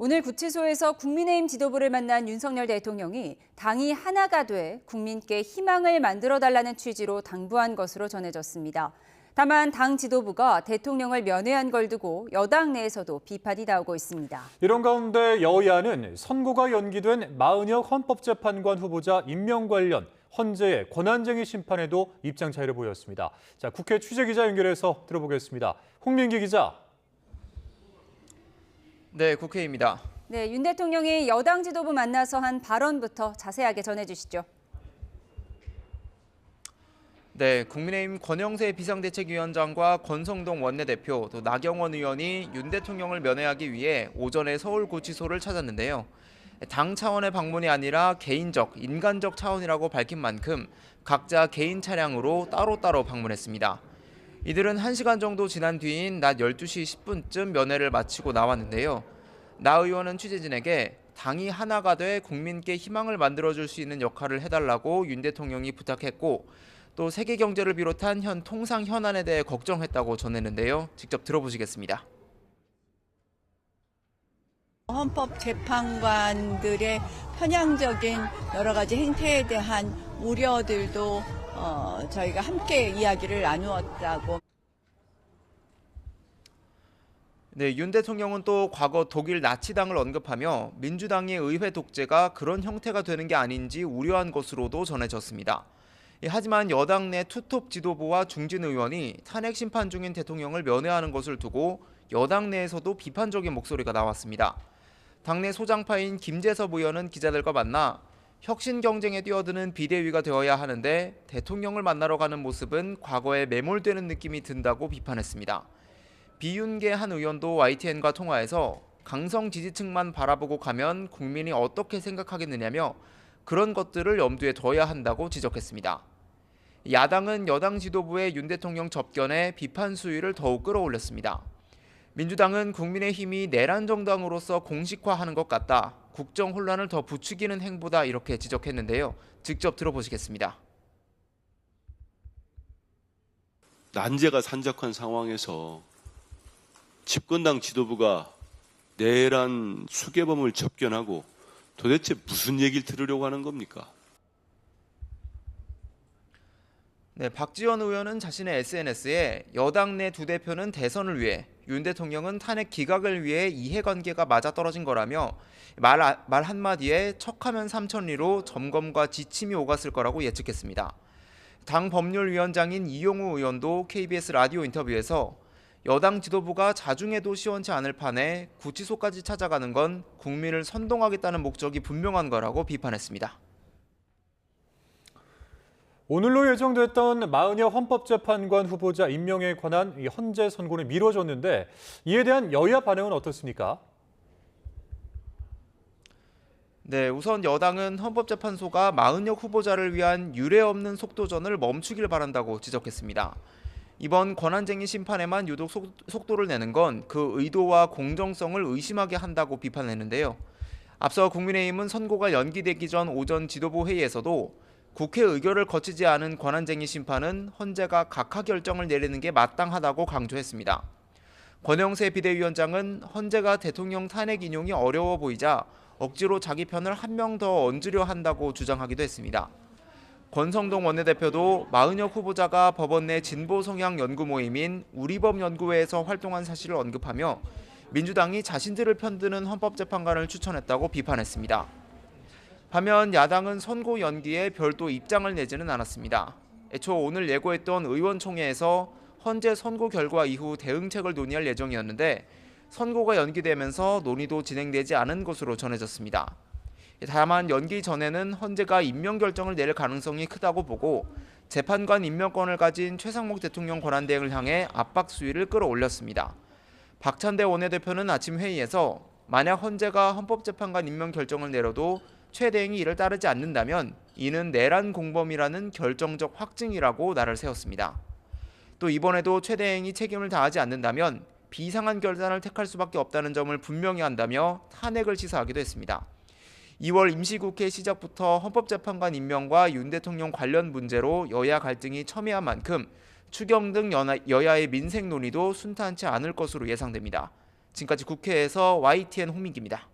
오늘 구치소에서 국민의힘 지도부를 만난 윤석열 대통령이 당이 하나가 돼 국민께 희망을 만들어달라는 취지로 당부한 것으로 전해졌습니다. 다만 당 지도부가 대통령을 면회한 걸 두고 여당 내에서도 비판이 나오고 있습니다. 이런 가운데 여야는 선고가 연기된 마은혁 헌법재판관 후보자 임명 관련 헌재의 권한쟁의 심판에도 입장 차이를 보였습니다. 자, 국회 취재기자 연결해서 들어보겠습니다. 홍민기 기자. 네, 국회입니다. 네, 윤 대통령이 여당 지도부 만나서 한 발언부터 자세하게 전해주시죠. 네, 국민의힘 권영세 비상대책위원장과 권성동 원내대표, 또 나경원 의원이 윤 대통령을 면회하기 위해 오전에 서울구치소를 찾았는데요. 당 차원의 방문이 아니라 개인적, 인간적 차원이라고 밝힌 만큼 각자 개인 차량으로 따로따로 방문했습니다. 이들은 1시간 정도 지난 뒤인 낮 12시 10분쯤 면회를 마치고 나왔는데요. 나 의원은 취재진에게 당이 하나가 돼 국민께 희망을 만들어줄 수 있는 역할을 해달라고 윤 대통령이 부탁했고 또 세계 경제를 비롯한 현 통상 현안에 대해 걱정했다고 전했는데요. 직접 들어보시겠습니다. 헌법재판관들의 편향적인 여러 가지 행태에 대한 우려들도 저희가 함께 이야기를 나누었다고. 네, 윤 대통령은 또 과거 독일 나치당을 언급하며 민주당의 의회 독재가 그런 형태가 되는 게 아닌지 우려한 것으로도 전해졌습니다. 하지만 여당 내 투톱 지도부와 중진 의원이 탄핵 심판 중인 대통령을 면회하는 것을 두고 여당 내에서도 비판적인 목소리가 나왔습니다. 당내 소장파인 김재섭 의원은 기자들과 만나 혁신 경쟁에 뛰어드는 비대위가 되어야 하는데 대통령을 만나러 가는 모습은 과거에 매몰되는 느낌이 든다고 비판했습니다. 비윤계 한 의원도 YTN과 통화해서 강성 지지층만 바라보고 가면 국민이 어떻게 생각하겠느냐며 그런 것들을 염두에 둬야 한다고 지적했습니다. 야당은 여당 지도부의 윤 대통령 접견에 비판 수위를 더욱 끌어올렸습니다. 민주당은 국민의힘이 내란 정당으로서 공식화하는 것 같다. 국정 혼란을 더 부추기는 행보다 이렇게 지적했는데요. 직접 들어보시겠습니다. 난제가 산적한 상황에서 집권당 지도부가 내란 수개범을 접견하고 도대체 무슨 얘기를 들으려고 하는 겁니까? 네, 박지원 의원은 자신의 SNS에 여당 내 두 대표는 대선을 위해 윤 대통령은 탄핵 기각을 위해 이해관계가 맞아떨어진 거라며 말 한마디에 척하면 삼천리로 점검과 지침이 오갔을 거라고 예측했습니다. 당 법률위원장인 이용우 의원도 KBS 라디오 인터뷰에서 여당 지도부가 자중해도 시원치 않을 판에 구치소까지 찾아가는 건 국민을 선동하겠다는 목적이 분명한 거라고 비판했습니다. 오늘로 예정됐던 마은혁 헌법재판관 후보자 임명에 관한 헌재 선고는 미뤄졌는데 이에 대한 여야 반응은 어떻습니까? 네, 우선 여당은 헌법재판소가 마은혁 후보자를 위한 유례없는 속도전을 멈추길 바란다고 지적했습니다. 이번 권한쟁의 심판에만 유독 속도를 내는 건 그 의도와 공정성을 의심하게 한다고 비판했는데요. 앞서 국민의힘은 선고가 연기되기 전 오전 지도부 회의에서도 국회 의결을 거치지 않은 권한쟁의 심판은 헌재가 각하 결정을 내리는 게 마땅하다고 강조했습니다. 권영세 비대위원장은 헌재가 대통령 탄핵 인용이 어려워 보이자 억지로 자기 편을 한 명 더 얹으려 한다고 주장하기도 했습니다. 권성동 원내대표도 마은혁 후보자가 법원 내 진보 성향 연구 모임인 우리법 연구회에서 활동한 사실을 언급하며 민주당이 자신들을 편드는 헌법재판관을 추천했다고 비판했습니다. 반면 야당은 선고 연기에 별도 입장을 내지는 않았습니다. 애초 오늘 예고했던 의원총회에서 헌재 선고 결과 이후 대응책을 논의할 예정이었는데 선고가 연기되면서 논의도 진행되지 않은 것으로 전해졌습니다. 다만 연기 전에는 헌재가 임명 결정을 내릴 가능성이 크다고 보고 재판관 임명권을 가진 최상목 대통령 권한대행을 향해 압박 수위를 끌어올렸습니다. 박찬대 원내대표는 아침 회의에서 만약 헌재가 헌법재판관 임명 결정을 내려도 최 대행이 이를 따르지 않는다면 이는 내란 공범이라는 결정적 확증이라고 날을 세웠습니다. 또 이번에도 최 대행이 책임을 다하지 않는다면 비상한 결단을 택할 수밖에 없다는 점을 분명히 한다며 탄핵을 시사하기도 했습니다. 2월 임시국회 시작부터 헌법재판관 임명과 윤 대통령 관련 문제로 여야 갈등이 첨예한 만큼 추경 등 여야의 민생 논의도 순탄치 않을 것으로 예상됩니다. 지금까지 국회에서 YTN 홍민기입니다.